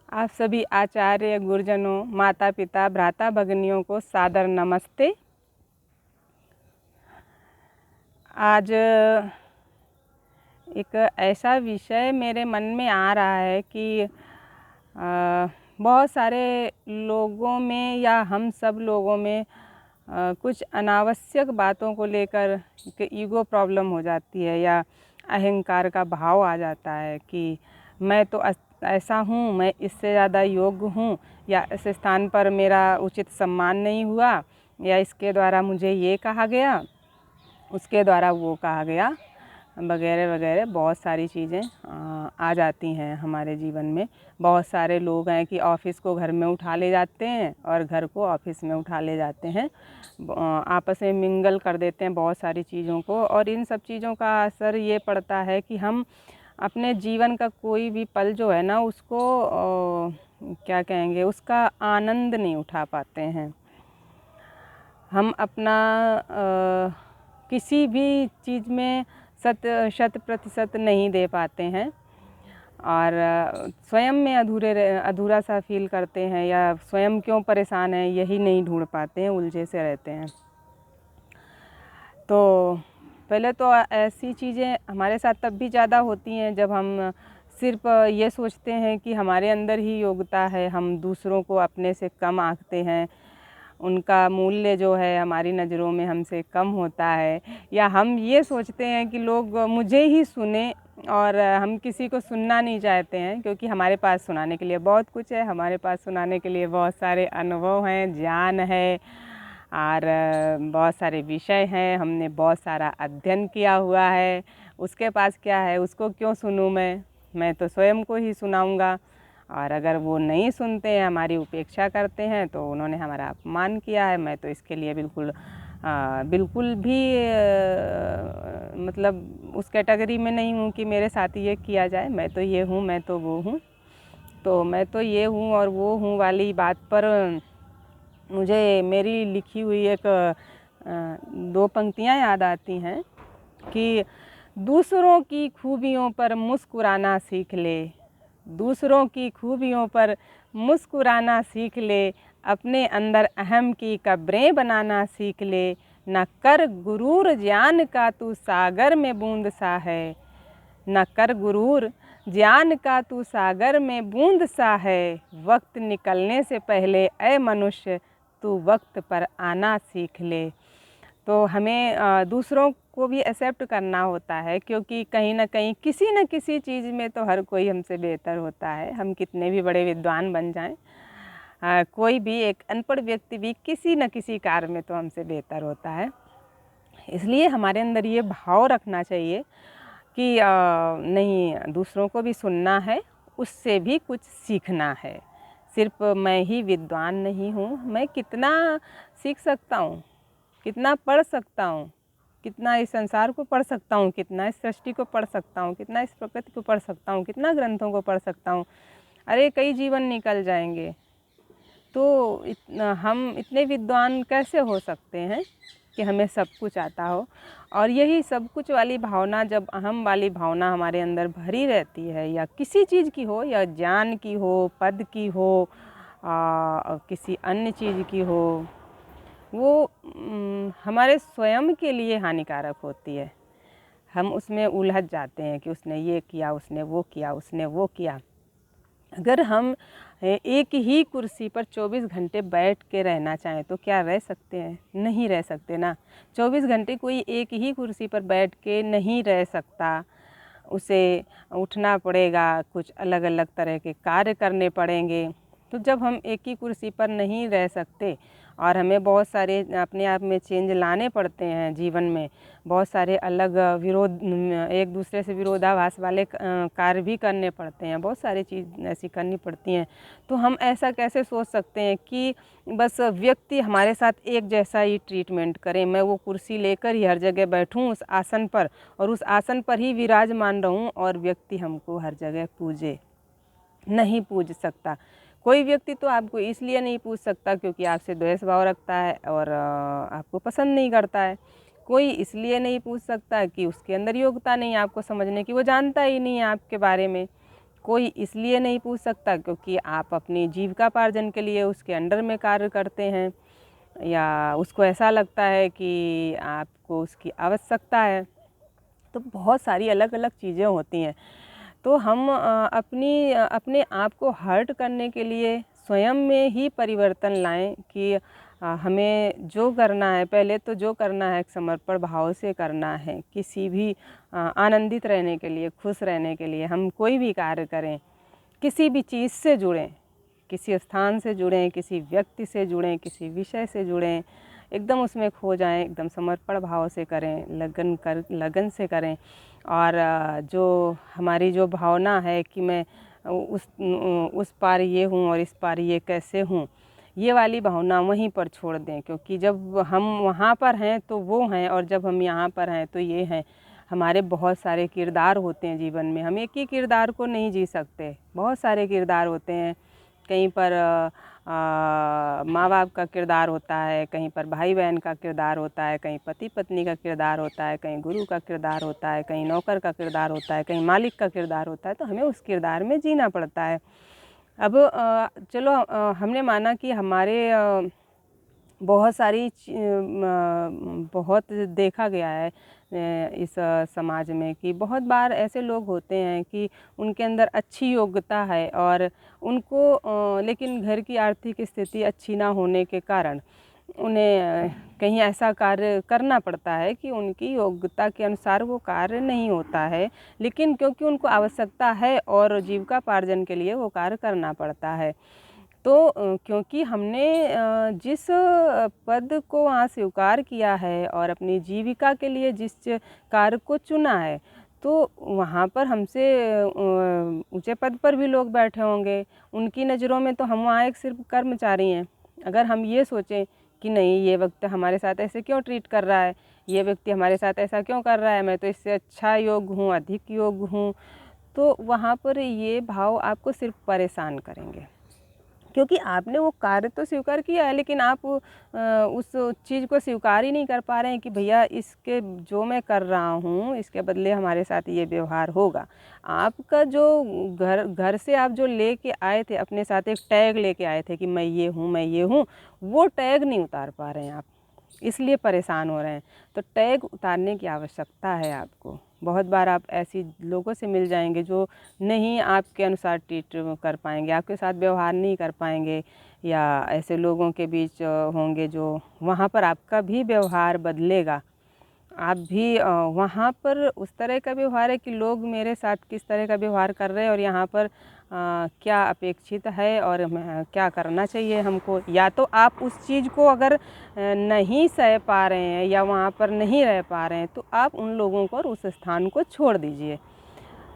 आप सभी आचार्य गुरुजनों, माता पिता, भ्राता भगिनियों को सादर नमस्ते। आज एक ऐसा विषय मेरे मन में आ रहा है कि बहुत सारे लोगों में या हम सब लोगों में कुछ अनावश्यक बातों को लेकर ईगो प्रॉब्लम हो जाती है या अहंकार का भाव आ जाता है कि मैं तो ऐसा हूँ, मैं इससे ज़्यादा योग्य हूँ, या इस स्थान पर मेरा उचित सम्मान नहीं हुआ, या इसके द्वारा मुझे ये कहा गया, उसके द्वारा वो कहा गया, वगैरह वगैरह बहुत सारी चीज़ें आ जाती हैं हमारे जीवन में। बहुत सारे लोग हैं कि ऑफ़िस को घर में उठा ले जाते हैं और घर को ऑफ़िस में उठा ले जाते हैं, आपस में मिंगल कर देते हैं बहुत सारी चीज़ों को, और इन सब चीज़ों का असर ये पड़ता है कि हम अपने जीवन का कोई भी पल जो है ना उसको क्या कहेंगे, उसका आनंद नहीं उठा पाते हैं। हम अपना किसी भी चीज़ में 100% नहीं दे पाते हैं और स्वयं में अधूरा सा फील करते हैं, या स्वयं क्यों परेशान हैं यही नहीं ढूंढ पाते हैं, उलझे से रहते हैं। तो पहले तो ऐसी चीज़ें हमारे साथ तब भी ज़्यादा होती हैं जब हम सिर्फ ये सोचते हैं कि हमारे अंदर ही योग्यता है, हम दूसरों को अपने से कम आंकते हैं, उनका मूल्य जो है हमारी नज़रों में हमसे कम होता है, या हम ये सोचते हैं कि लोग मुझे ही सुने और हम किसी को सुनना नहीं चाहते हैं, क्योंकि हमारे पास सुनाने के लिए बहुत कुछ है, हमारे पास सुनाने के लिए बहुत सारे अनुभव हैं, ज्ञान है और बहुत सारे विषय हैं, हमने बहुत सारा अध्ययन किया हुआ है। उसके पास क्या है, उसको क्यों सुनूं मैं तो स्वयं को ही सुनाऊंगा। और अगर वो नहीं सुनते हैं, हमारी उपेक्षा करते हैं, तो उन्होंने हमारा अपमान किया है। मैं तो इसके लिए बिल्कुल भी मतलब उस कैटेगरी में नहीं हूँ कि मेरे साथ ये किया जाए, मैं तो ये हूँ, मैं तो वो हूँ, तो मैं तो ये हूँ और वो हूँ वाली बात पर मुझे मेरी लिखी हुई एक 2 पंक्तियाँ याद आती हैं कि दूसरों की खूबियों पर मुस्कुराना सीख ले, दूसरों की खूबियों पर मुस्कुराना सीख ले, अपने अंदर अहम की कब्रें बनाना सीख ले, न कर गुरूर ज्ञान का तू सागर में बूंद सा है, न कर गुरूर ज्ञान का तू सागर में बूंद सा है, वक्त निकलने से पहले ऐ मनुष्य तू वक्त पर आना सीख ले। तो हमें दूसरों को भी एक्सेप्ट करना होता है, क्योंकि कहीं ना कहीं किसी न किसी चीज़ में तो हर कोई हमसे बेहतर होता है। हम कितने भी बड़े विद्वान बन जाएं, कोई भी एक अनपढ़ व्यक्ति भी किसी न किसी कार्य में तो हमसे बेहतर होता है। इसलिए हमारे अंदर ये भाव रखना चाहिए कि नहीं, दूसरों को भी सुनना है, उससे भी कुछ सीखना है। सिर्फ मैं ही विद्वान नहीं हूँ, मैं कितना सीख सकता हूँ, कितना पढ़ सकता हूँ, कितना इस संसार को पढ़ सकता हूँ, कितना इस सृष्टि को पढ़ सकता हूँ, कितना इस प्रकृति को पढ़ सकता हूँ, कितना ग्रंथों को पढ़ सकता हूँ। अरे कई जीवन निकल जाएंगे, तो हम इतने विद्वान कैसे हो सकते हैं कि हमें सब कुछ आता हो। और यही सब कुछ वाली भावना, जब अहम वाली भावना हमारे अंदर भरी रहती है, या किसी चीज़ की हो, या ज्ञान की हो, पद की हो, किसी अन्य चीज़ की हो, वो हमारे स्वयं के लिए हानिकारक होती है। हम उसमें उलझ जाते हैं कि उसने ये किया, उसने वो किया, उसने वो किया। अगर हम एक ही कुर्सी पर 24 घंटे बैठ के रहना चाहें तो क्या रह सकते हैं? नहीं रह सकते ना। 24 घंटे कोई एक ही कुर्सी पर बैठ के नहीं रह सकता, उसे उठना पड़ेगा, कुछ अलग अलग तरह के कार्य करने पड़ेंगे। तो जब हम एक ही कुर्सी पर नहीं रह सकते और हमें बहुत सारे अपने आप में चेंज लाने पड़ते हैं जीवन में, बहुत सारे अलग एक दूसरे से विरोधाभास वाले कार्य भी करने पड़ते हैं, बहुत सारी चीज़ ऐसी करनी पड़ती हैं, तो हम ऐसा कैसे सोच सकते हैं कि बस व्यक्ति हमारे साथ एक जैसा ही ट्रीटमेंट करें, मैं वो कुर्सी लेकर ही हर जगह बैठूं उस आसन पर और उस आसन पर ही विराजमान रहूं और व्यक्ति हमको हर जगह पूजे? नहीं पूज सकता। कोई व्यक्ति तो आपको इसलिए नहीं पूछ सकता क्योंकि आपसे द्वेष भाव रखता है और आपको पसंद नहीं करता है। कोई इसलिए नहीं पूछ सकता कि उसके अंदर योग्यता नहीं आपको समझने की, वो जानता ही नहीं है आपके बारे में। कोई इसलिए नहीं पूछ सकता क्योंकि आप अपनी जीविकापार्जन के लिए उसके अंडर में कार्य करते हैं, या उसको ऐसा लगता है कि आपको उसकी आवश्यकता है। तो बहुत सारी अलग अलग चीज़ें होती हैं। तो हम अपने आप को हर्ट करने के लिए स्वयं में ही परिवर्तन लाएं कि हमें जो करना है, पहले तो जो करना है समर्पण भाव से करना है। किसी भी आनंदित रहने के लिए, खुश रहने के लिए हम कोई भी कार्य करें, किसी भी चीज़ से जुड़ें, किसी स्थान से जुड़ें, किसी व्यक्ति से जुड़ें, किसी विषय से जुड़ें, एकदम उसमें खो जाएं, एकदम समर्पण भाव से करें, लगन से करें। और जो हमारी जो भावना है कि मैं उस पार ये हूँ और इस पार ये कैसे हूँ, ये वाली भावना वहीं पर छोड़ दें। क्योंकि जब हम वहाँ पर हैं तो वो हैं, और जब हम यहाँ पर हैं तो ये हैं। हमारे बहुत सारे किरदार होते हैं जीवन में, हम एक ही किरदार को नहीं जी सकते, बहुत सारे किरदार होते हैं। कहीं पर माँ बाप का किरदार होता है, कहीं पर भाई बहन का किरदार होता है, कहीं पति पत्नी का किरदार होता है, कहीं गुरु का किरदार होता है, कहीं नौकर का किरदार होता है, कहीं मालिक का किरदार होता है। तो हमें उस किरदार में जीना पड़ता है। अब चलो हमने माना कि हमारे बहुत सारी बहुत देखा गया है इस समाज में कि बहुत बार ऐसे लोग होते हैं कि उनके अंदर अच्छी योग्यता है और उनको लेकिन घर की आर्थिक स्थिति अच्छी ना होने के कारण उन्हें कहीं ऐसा कार्य करना पड़ता है कि उनकी योग्यता के अनुसार वो कार्य नहीं होता है, लेकिन क्योंकि उनको आवश्यकता है और जीविकापार्जन के लिए वो कार्य करना पड़ता है। तो क्योंकि हमने जिस पद को वहाँ स्वीकार किया है और अपनी जीविका के लिए जिस कार्य को चुना है, तो वहाँ पर हमसे ऊंचे पद पर भी लोग बैठे होंगे। उनकी नज़रों में तो हम वहाँ एक सिर्फ कर्मचारी हैं। अगर हम ये सोचें कि नहीं, ये व्यक्ति हमारे साथ ऐसे क्यों ट्रीट कर रहा है, ये व्यक्ति हमारे साथ ऐसा क्यों कर रहा है, मैं तो इससे अच्छा योग्य हूँ, अधिक योग्य हूँ, तो वहाँ पर ये भाव आपको सिर्फ परेशान करेंगे। क्योंकि आपने वो कार्य तो स्वीकार किया है, लेकिन आप उस चीज़ को स्वीकार ही नहीं कर पा रहे हैं कि भैया इसके जो मैं कर रहा हूँ इसके बदले हमारे साथ ये व्यवहार होगा। आपका जो घर से आप जो लेके आए थे अपने साथ, एक टैग लेके आए थे कि मैं ये हूँ, मैं ये हूँ, वो टैग नहीं उतार पा रहे हैं आप, इसलिए परेशान हो रहे हैं। तो टैग उतारने की आवश्यकता है आपको। बहुत बार आप ऐसी लोगों से मिल जाएंगे जो नहीं आपके अनुसार ट्रीट कर पाएंगे, आपके साथ व्यवहार नहीं कर पाएंगे, या ऐसे लोगों के बीच होंगे जो वहाँ पर आपका भी व्यवहार बदलेगा। आप भी वहाँ पर उस तरह का व्यवहार है कि लोग मेरे साथ किस तरह का व्यवहार कर रहे हैं और यहाँ पर क्या अपेक्षित है और क्या करना चाहिए हमको। या तो आप उस चीज़ को अगर नहीं सह पा रहे हैं या वहाँ पर नहीं रह पा रहे हैं, तो आप उन लोगों को और उस स्थान को छोड़ दीजिए।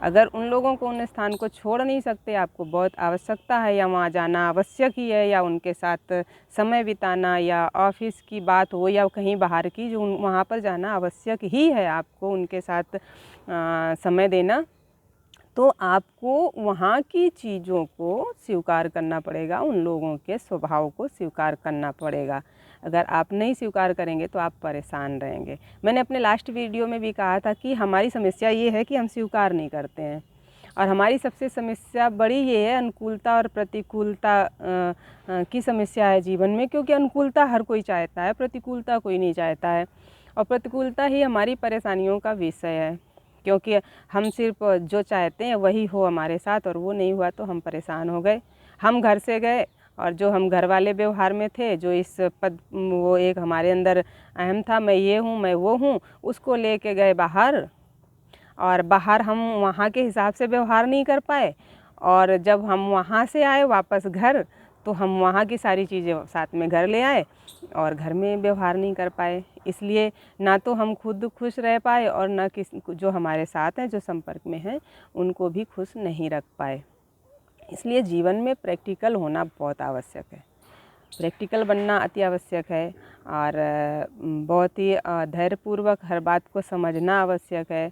अगर उन लोगों को उन स्थान को छोड़ नहीं सकते, आपको बहुत आवश्यकता है या वहाँ जाना आवश्यक ही है, या उनके साथ समय बिताना, या ऑफिस की बात हो या कहीं बाहर की, जो वहाँ पर जाना आवश्यक ही है आपको उनके साथ समय देना, तो आपको वहाँ की चीज़ों को स्वीकार करना पड़ेगा, उन लोगों के स्वभाव को स्वीकार करना पड़ेगा। अगर आप नहीं स्वीकार करेंगे तो आप परेशान रहेंगे। मैंने अपने लास्ट वीडियो में भी कहा था कि हमारी समस्या ये है कि हम स्वीकार नहीं करते हैं, और हमारी सबसे समस्या बड़ी ये है अनुकूलता और प्रतिकूलता की समस्या है जीवन में। क्योंकि अनुकूलता हर कोई चाहता है, प्रतिकूलता कोई नहीं चाहता है, और प्रतिकूलता ही हमारी परेशानियों का विषय है। क्योंकि हम सिर्फ जो चाहते हैं वही हो हमारे साथ, और वो नहीं हुआ तो हम परेशान हो गए। हम घर से गए और जो हम घर वाले व्यवहार में थे, जो इस पद वो एक हमारे अंदर अहम था, मैं ये हूँ, मैं वो हूँ, उसको लेके गए बाहर, और बाहर हम वहाँ के हिसाब से व्यवहार नहीं कर पाए। और जब हम वहाँ से आए वापस घर, तो हम वहाँ की सारी चीज़ें साथ में घर ले आए और घर में व्यवहार नहीं कर पाए। इसलिए ना तो हम खुद खुश रह पाए और ना जो हमारे साथ हैं, जो संपर्क में हैं, उनको भी खुश नहीं रख पाए। इसलिए जीवन में प्रैक्टिकल होना बहुत आवश्यक है, प्रैक्टिकल बनना अति आवश्यक है, और बहुत ही धैर्यपूर्वक हर बात को समझना आवश्यक है।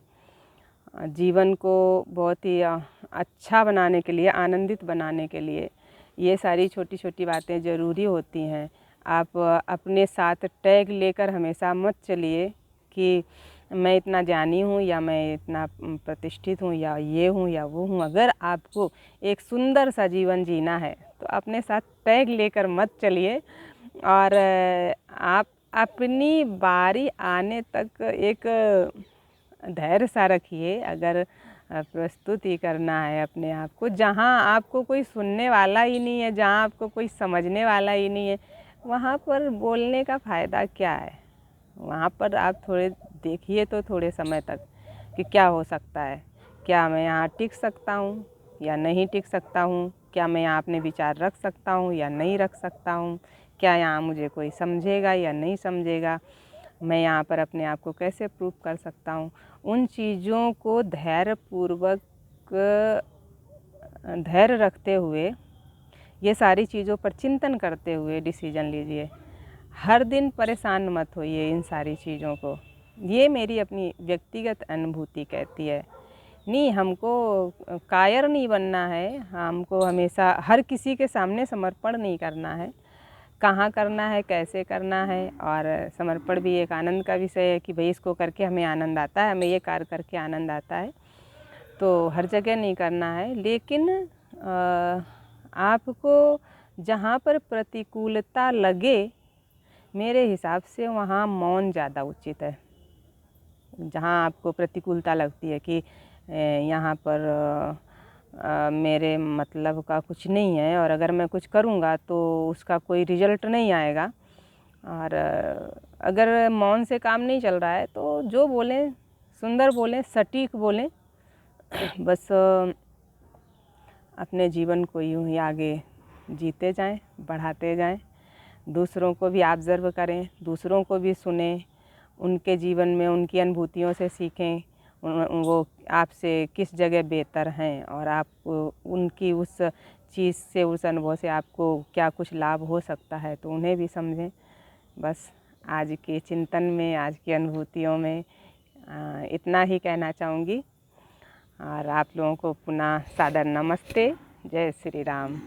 जीवन को बहुत ही अच्छा बनाने के लिए, आनंदित बनाने के लिए ये सारी छोटी छोटी बातें ज़रूरी होती हैं। आप अपने साथ टैग लेकर हमेशा मत चलिए कि मैं इतना ज्ञानी हूँ या मैं इतना प्रतिष्ठित हूँ या ये हूँ या वो हूँ। अगर आपको एक सुंदर सा जीवन जीना है तो अपने साथ बैग लेकर मत चलिए और आप अपनी बारी आने तक एक धैर्य सा रखिए। अगर प्रस्तुति करना है अपने आप को, जहाँ आपको कोई सुनने वाला ही नहीं है, जहाँ आपको कोई समझने वाला ही नहीं है, वहाँ पर बोलने का फ़ायदा क्या है। वहाँ पर आप थोड़े देखिए तो थोड़े समय तक कि क्या हो सकता है, क्या मैं यहाँ टिक सकता हूँ या नहीं टिक सकता हूँ, क्या मैं यहाँ अपने विचार रख सकता हूँ या नहीं रख सकता हूँ, क्या यहाँ मुझे कोई समझेगा या नहीं समझेगा, मैं यहाँ पर अपने आप को कैसे प्रूव कर सकता हूँ। उन चीज़ों को धैर्य रखते हुए, ये सारी चीज़ों पर चिंतन करते हुए डिसीजन लीजिए। हर दिन परेशान मत होइए इन सारी चीज़ों को। ये मेरी अपनी व्यक्तिगत अनुभूति कहती है। नहीं, हमको कायर नहीं बनना है, हमको हमेशा हर किसी के सामने समर्पण नहीं करना है। कहाँ करना है, कैसे करना है, और समर्पण भी एक आनंद का विषय है कि भाई इसको करके हमें आनंद आता है, हमें ये कार्य करके आनंद आता है। तो हर जगह नहीं करना है, लेकिन आपको जहाँ पर प्रतिकूलता लगे, मेरे हिसाब से वहाँ मौन ज़्यादा उचित है। जहाँ आपको प्रतिकूलता लगती है कि यहाँ पर मेरे मतलब का कुछ नहीं है और अगर मैं कुछ करूँगा तो उसका कोई रिजल्ट नहीं आएगा, और अगर मौन से काम नहीं चल रहा है तो जो बोलें सुंदर बोलें, सटीक बोलें। बस अपने जीवन को यूँ ही आगे जीते जाएं, बढ़ाते जाएं। दूसरों को भी ऑब्ज़र्व करें, दूसरों को भी सुनें, उनके जीवन में उनकी अनुभूतियों से सीखें। वो आपसे किस जगह बेहतर हैं और आप उनकी उस चीज़ से, उस अनुभव से आपको क्या कुछ लाभ हो सकता है, तो उन्हें भी समझें। बस आज के चिंतन में, आज की अनुभूतियों में इतना ही कहना चाहूँगी। और आप लोगों को पुनः सादर नमस्ते। जय श्री राम।